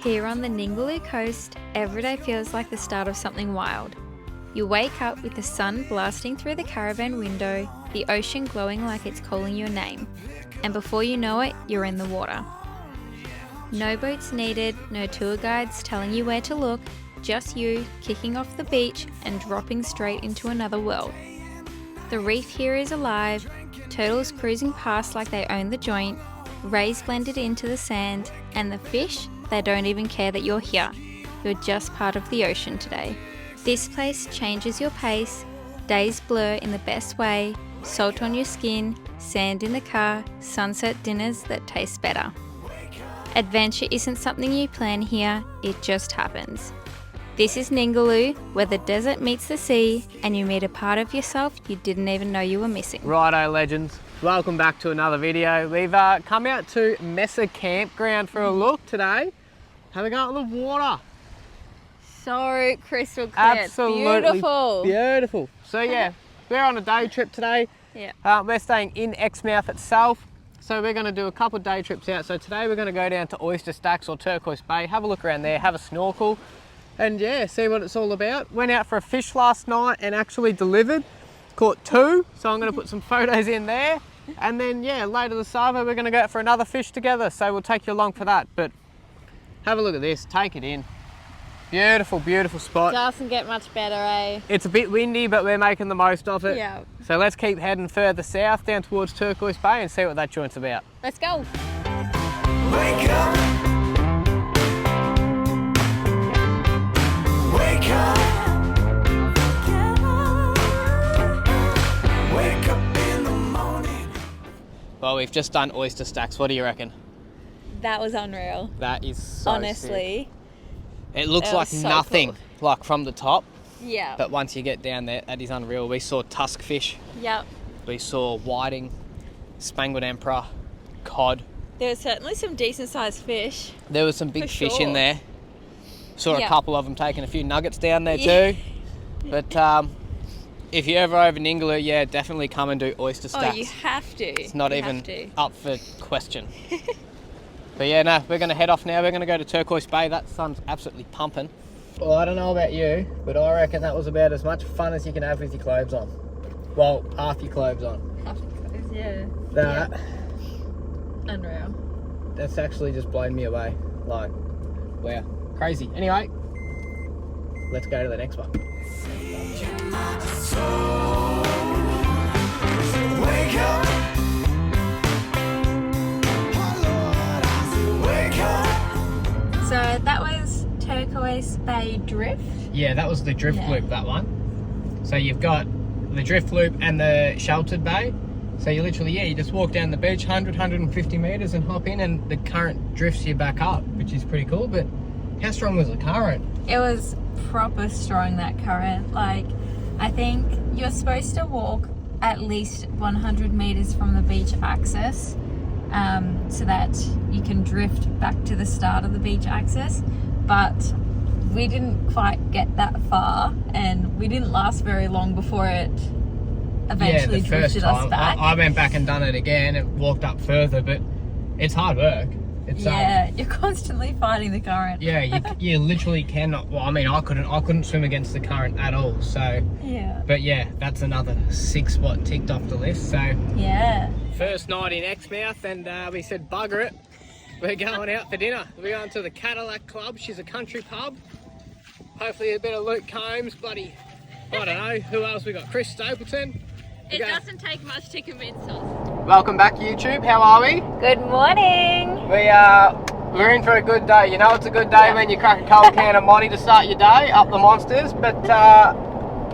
Here on the Ningaloo Coast, every day feels like the start of something wild. You wake up with the sun blasting through the caravan window, the ocean glowing like it's calling your name, and before you know it, you're in the water. No boats needed, no tour guides telling you where to look, just you kicking off the beach and dropping straight into another world. The reef here is alive, turtles cruising past like they own the joint, rays blended into the sand, and the fish, they don't even care that you're here. You're just part of the ocean today. This place changes your pace, days blur in the best way, salt on your skin, sand in the car, sunset dinners that taste better. Adventure isn't something you plan here, it just happens. This is Ningaloo, where the desert meets the sea and you meet a part of yourself you didn't even know you were missing. Righto legends, welcome back to another video. We've come out to Mesa Campground for a look today. Having a go at the water. So crystal clear, Absolutely beautiful. Beautiful. So yeah, we're on a day trip today. Yeah. We're staying in Exmouth itself. So we're going to do a couple of day trips out. So today we're going to go down to Oyster Stacks or Turquoise Bay, have a look around there, have a snorkel, and yeah, see what it's all about. Went out for a fish last night and actually delivered. Caught 2, so I'm going to put some photos in there. And then yeah, later this Sava we're going to go out for another fish together. So we'll take you along for that. But have a look at this, take it in. Beautiful, beautiful spot. Doesn't get much better, eh? It's a bit windy, but we're making the most of it. Yeah. So let's keep heading further south down towards Turquoise Bay and see what that joint's about. Let's go. Wake up. Wake up. Wake up in the morning. Well, we've just done Oyster Stacks. What do you reckon? That was unreal. That is so Honestly. sick. It looks It like was so nothing, cool. like from the top, Yeah. but once you get down there, that is unreal. We saw tusk fish, Yep. we saw whiting, spangled emperor, cod. There was certainly some decent sized fish. There was some big For fish sure. in there. Saw Yeah. a couple of them taking a few nuggets down there Yeah. too. But if you're ever over Ningaloo, yeah, definitely come and do Oyster Stacks. Oh, you have to. It's not You even have to. up for question. But yeah, no, we're going to head off now. We're going to go to Turquoise Bay. That sun's absolutely pumping. Well, I don't know about you, but I reckon that was about as much fun as you can have with your clothes on. Well, half your clothes on. Yeah. That, Unreal. that's actually just blown me away. Like, wow, crazy. Anyway, let's go to the next one. Wake up. Wake up. So that was Turquoise Bay Drift. Yeah, that was the drift Yeah. loop, that one. So you've got the drift loop and the sheltered bay. So you literally, yeah, you just walk down the beach 150 metres and hop in and the current drifts you back up, which is pretty cool. But how strong was the current? It was proper strong, that current. Like, I think you're supposed to walk at least 100 meters from the beach access, so that you can drift back to the start of the beach access. But we didn't quite get that far, and we didn't last very long before it eventually Yeah, the first drifted time. us back. I went back and done it again and walked up further, but it's hard work. It's Yeah, you're constantly fighting the current. yeah, you literally cannot. Well, I mean, I couldn't swim against the current at all. So, Yeah. but yeah, that's another 6 spot ticked off the list. So. Yeah. First night in Exmouth, and we said bugger it, we're going out for dinner. We're going to the Cadillac Club. She's a country pub. Hopefully a bit of Luke Combs, bloody, I don't know, who else we got? Chris Stapleton. It doesn't take much to convince us. Welcome back YouTube, how are we? Good morning. We're in for a good day. You know it's a good day when you crack a cold can of Monty to start your day, up the monsters, but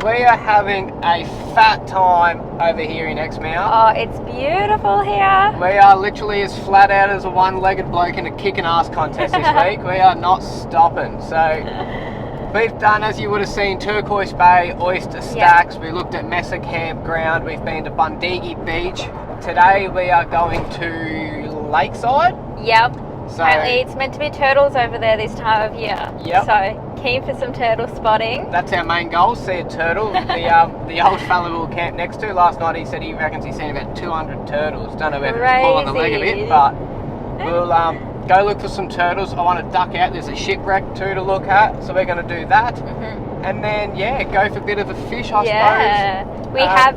we are having a fat time over here in Exmouth. Oh, it's beautiful here. We are literally as flat out as a one-legged bloke in a kicking ass contest this week. We are not stopping. So we've done, as you would have seen, Turquoise Bay, Oyster Stacks. We looked at Mesa Campground. We've been to Bundigi Beach. Today we are going to Lakeside. Yep. So Apparently it's meant to be turtles over there this time of year. Yep. So keen for some turtle spotting. that's our main goal, see a turtle. The old fella we will camp next to last night, he said he reckons he's seen about 200 turtles. Don't know whether it's pulling the leg a bit, Crazy. but we'll go look for some turtles. I want to duck out. There's a shipwreck too to look at, so we're going to do that. And then, yeah, go for a bit of a fish, I suppose. We have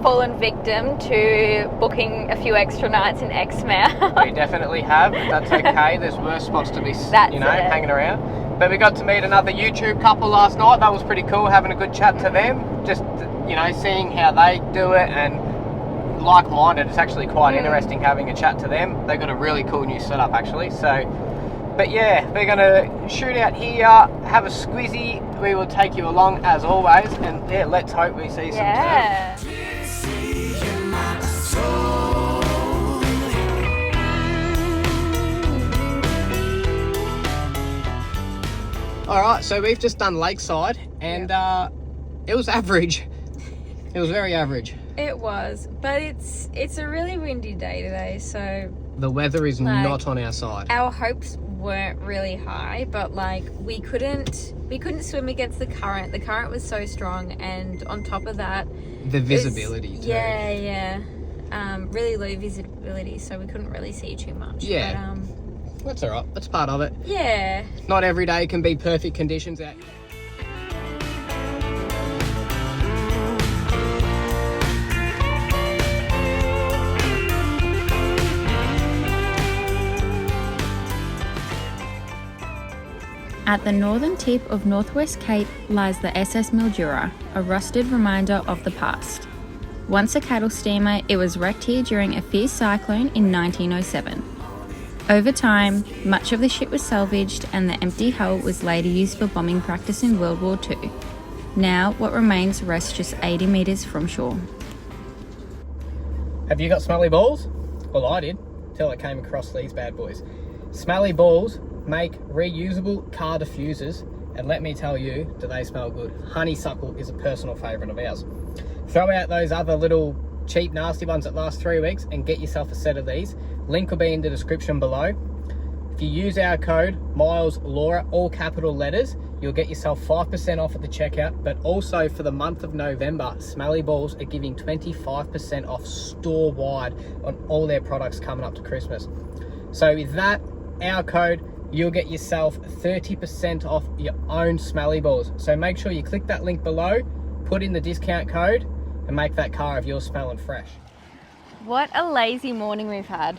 fallen victim to booking a few extra nights in Exmouth. We definitely have, but that's okay. There's worse spots to be, hanging around. But we got to meet another YouTube couple last night. That was pretty cool, having a good chat to them. Just, seeing how they do it, and like-minded. It's actually quite interesting having a chat to them. They've got a really cool new setup, actually. So, but yeah, we're going to shoot out here, have a squizzy. We will take you along as always, and yeah, let's hope we see some turtles. All right, so we've just done Lakeside, and it was average. It was very average. It was, but it's a really windy day today, so the weather is not on our side. Our hopes weren't really high, but we couldn't swim against the current. The current was so strong, and on top of that, the visibility too. Yeah. Really low visibility, so we couldn't really see too much. Yeah. But, that's all right. That's part of it. Yeah. Not every day can be perfect conditions out here. At the northern tip of Northwest Cape lies the SS Mildura, a rusted reminder of the past. Once a cattle steamer, it was wrecked here during a fierce cyclone in 1907. Over time, much of the ship was salvaged, and the empty hull was later used for bombing practice in World War II. Now, what remains rests just 80 metres from shore. Have you got smelly balls? Well, I did, till I came across these bad boys. Smelly balls make reusable car diffusers, and let me tell you, do they smell good. Honeysuckle is a personal favourite of ours. Throw out those other little cheap nasty ones that last 3 weeks and get yourself a set of these. Link will be in the description below. If you use our code MilesLaura, all capital letters, you'll get yourself 5% off at the checkout. But also for the month of November, Smelly Balls are giving 25% off store-wide on all their products coming up to Christmas. So with that, our code, you'll get yourself 30% off your own Smelly Balls. So make sure you click that link below, put in the discount code, and make that car of yours smelling fresh. What a lazy morning we've had.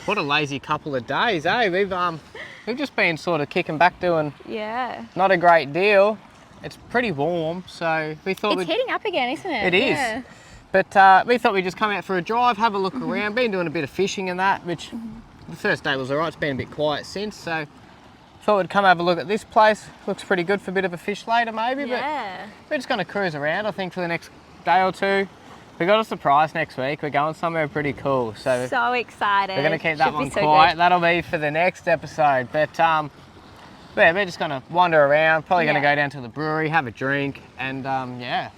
What a lazy couple of days, eh? We've just been sort of kicking back, doing not a great deal. It's pretty warm, so we thought it's heating up again, isn't it? It is. Yeah. But we thought we'd just come out for a drive, have a look around. Been doing a bit of fishing and that, which the first day was alright. It's been a bit quiet since, so thought we'd come have a look at this place. Looks pretty good for a bit of a fish later, maybe. Yeah. But we're just going to cruise around, I think, for the next day or two. We got a surprise next week. We're going somewhere pretty cool. So excited. We're going to keep that one so quiet. good. That'll be for the next episode. But yeah, we're just going to wander around. Probably going to go down to the brewery, have a drink, and yeah.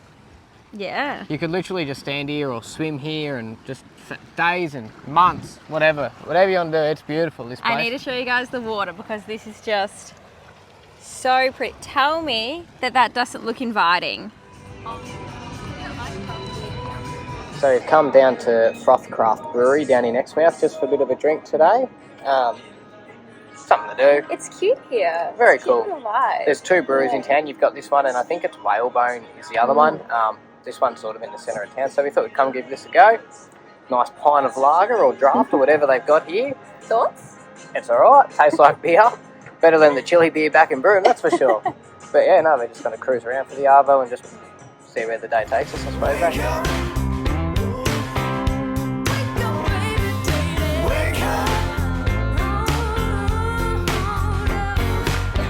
Yeah. You could literally just stand here or swim here, and just for days and months, whatever you want to do. It's beautiful, this place. I need to show you guys the water because this is just so pretty. Tell me that doesn't look inviting. So we've come down to Frothcraft Brewery down in Exmouth just for a bit of a drink today. Something to do. It's cute here. Very it's cool. Cute alive. There's two breweries in town. You've got this one, and I think it's Whalebone is the other one. This one's sort of in the centre of town, so we thought we'd come give this a go. Nice pint of lager or draft or whatever they've got here. Thoughts? It's alright. Tastes like beer. Better than the chili beer back in Broome, that's for sure. But yeah, no, we're just going to cruise around for the Arvo and just see where the day takes us, I suppose. Right?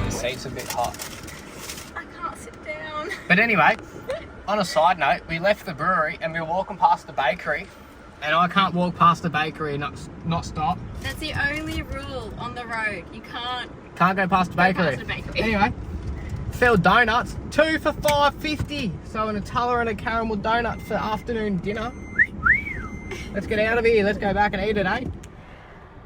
Seat's a bit hot. I can't sit down. But anyway, on a side note, we left the brewery and we were walking past the bakery, and I can't walk past the bakery and not stop. That's the only rule on the road. You can't go past the bakery. Anyway, fell donuts, 2 for $5.50. So an Nutella and a caramel donut for afternoon dinner. Let's get out of here. Let's go back and eat it, eh?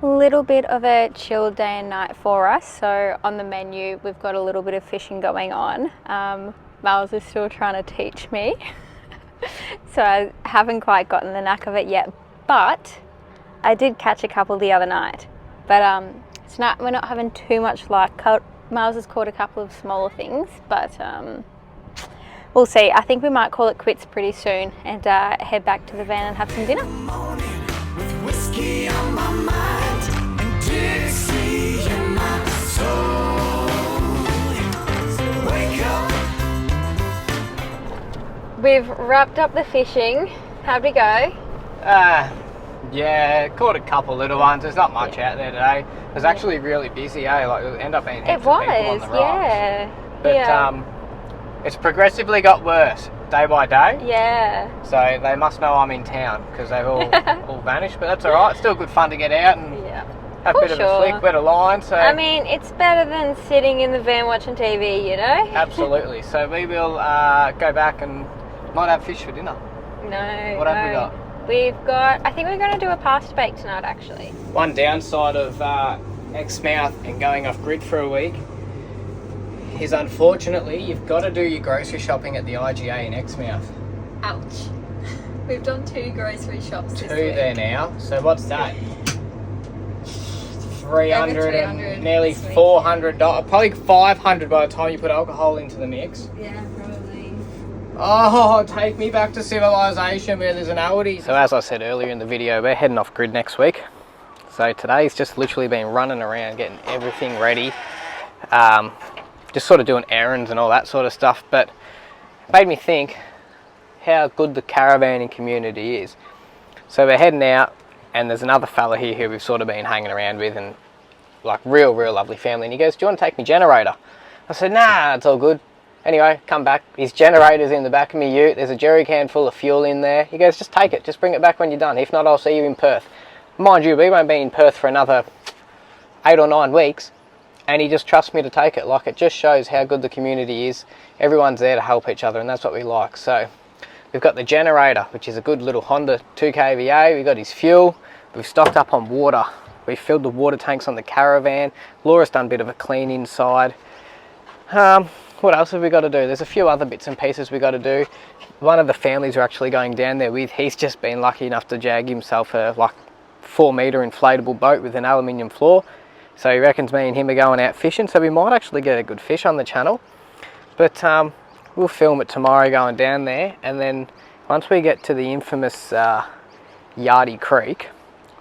Little bit of a chill day and night for us. So on the menu, we've got a little bit of fishing going on. Miles is still trying to teach me. So I haven't quite gotten the knack of it yet, but I did catch a couple the other night. But It's not, we're not having too much luck. Miles has caught a couple of smaller things, but we'll see. I think we might call it quits pretty soon and head back to the van and have some dinner. With whiskey on my mind and Dixie in my soul. Wake up. We've wrapped up the fishing. How'd we go? Yeah, caught a couple little ones. There's not much out there today. It was actually really busy, eh? Like, it ended up being heaps of people on the rocks. Yeah. But it's progressively got worse day by day. Yeah. So they must know I'm in town because they've all vanished. But that's all right. It's still good fun to get out and have a bit of a flick, bit of line. So I mean, it's better than sitting in the van watching TV, you know? Absolutely. So we will go back and might have fish for dinner. No. What have we got? We've got, I think we're going to do a pasta bake tonight, actually. One downside of Exmouth and going off grid for a week is, unfortunately, you've got to do your grocery shopping at the IGA in Exmouth. Ouch. We've done 2 grocery shops this week. 2 there now. So what's that? 300, nearly $400, probably $500 by the time you put alcohol into the mix. Yeah, probably. Oh, take me back to civilization where there's an Aldi. So as I said earlier in the video, we're heading off grid next week. So today's just literally been running around getting everything ready. Just sort of doing errands and all that sort of stuff. But it made me think how good the caravanning community is. So we're heading out and there's another fella here who we've sort of been hanging around with, and like real lovely family. And he goes, "Do you want to take me generator?" I said, "Nah, it's all good." Anyway, come back. His generator's in the back of my ute. There's a jerry can full of fuel in there. He goes, "Just take it. Just bring it back when you're done. If not, I'll see you in Perth." Mind you, we won't be in Perth for another 8 or 9 weeks. And he just trusts me to take it. Like, it just shows how good the community is. Everyone's there to help each other, and that's what we like. So we've got the generator, which is a good little Honda 2 kVA. We've got his fuel. We've stocked up on water. We've filled the water tanks on the caravan. Laura's done a bit of a clean inside. What else have we got to do? There's a few other bits and pieces we got to do. One of the families we're actually going down there with, he's just been lucky enough to jag himself a like 4-metre inflatable boat with an aluminium floor. So he reckons me and him are going out fishing, so we might actually get a good fish on the channel. But we'll film it tomorrow going down there, and then once we get to the infamous Yardie Creek,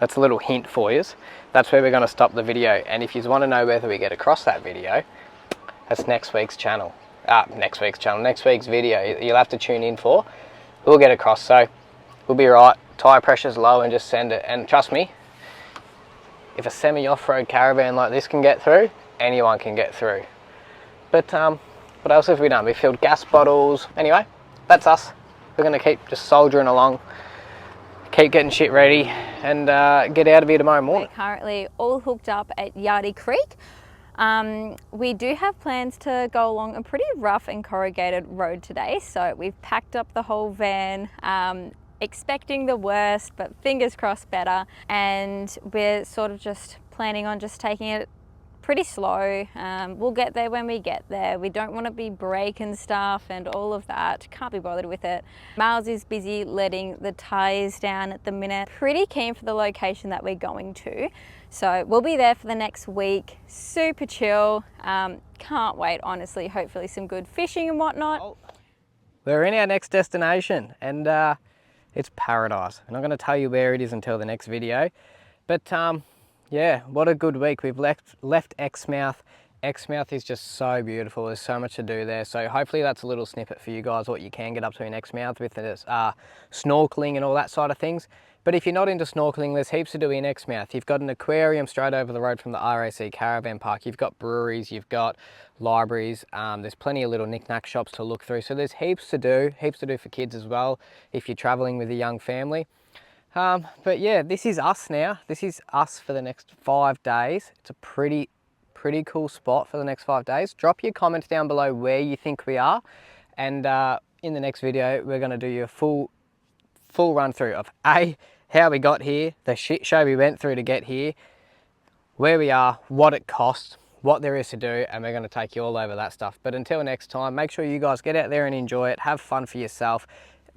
that's a little hint for you, that's where we're going to stop the video. And if you want to know whether we get across that video, that's next week's video. You'll have to tune in for. We'll get across, so we'll be right. Tyre pressure's low and just send it. And trust me, if a semi-off-road caravan like this can get through, anyone can get through. But what else have we done? We filled gas bottles. Anyway, that's us. We're going to keep just soldiering along, keep getting shit ready, and get out of here tomorrow morning. We're currently all hooked up at Yardie Creek. We do have plans to go along a pretty rough and corrugated road today, so we've packed up the whole van, expecting the worst, but fingers crossed better, and we're sort of just planning on just taking it pretty slow. We'll get there when we get there. We don't want to be braking stuff and all of that. Can't be bothered with it. Miles is busy letting the tyres down at the minute. Pretty keen for the location that we're going to. So we'll be there for the next week. Super chill. Can't wait, honestly. Hopefully some good fishing and whatnot. We're in our next destination, and it's paradise. I'm not going to tell you where it is until the next video. But yeah, what a good week. We've left Exmouth. Exmouth is just so beautiful. There's so much to do there. So hopefully that's a little snippet for you guys, what you can get up to in Exmouth with this, snorkeling and all that side of things. But if you're not into snorkeling, there's heaps to do in Exmouth. You've got an aquarium straight over the road from the RAC Caravan Park. You've got breweries, you've got libraries. There's plenty of little knick-knack shops to look through. So there's heaps to do for kids as well if you're traveling with a young family. But yeah, this is us now. This is us for the next 5 days. It's a pretty cool spot for the next 5 days. Drop your comments down below where you think we are. And in the next video, we're gonna do you a full run through of how we got here, the shit show we went through to get here, where we are, what it costs, what there is to do, and we're going to take you all over that stuff. But until next time, make sure you guys get out there and enjoy it, have fun for yourself.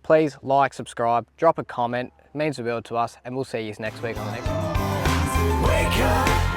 Please like, subscribe, drop a comment, it means the world to us, and we'll see you next week on the next one. Wake up.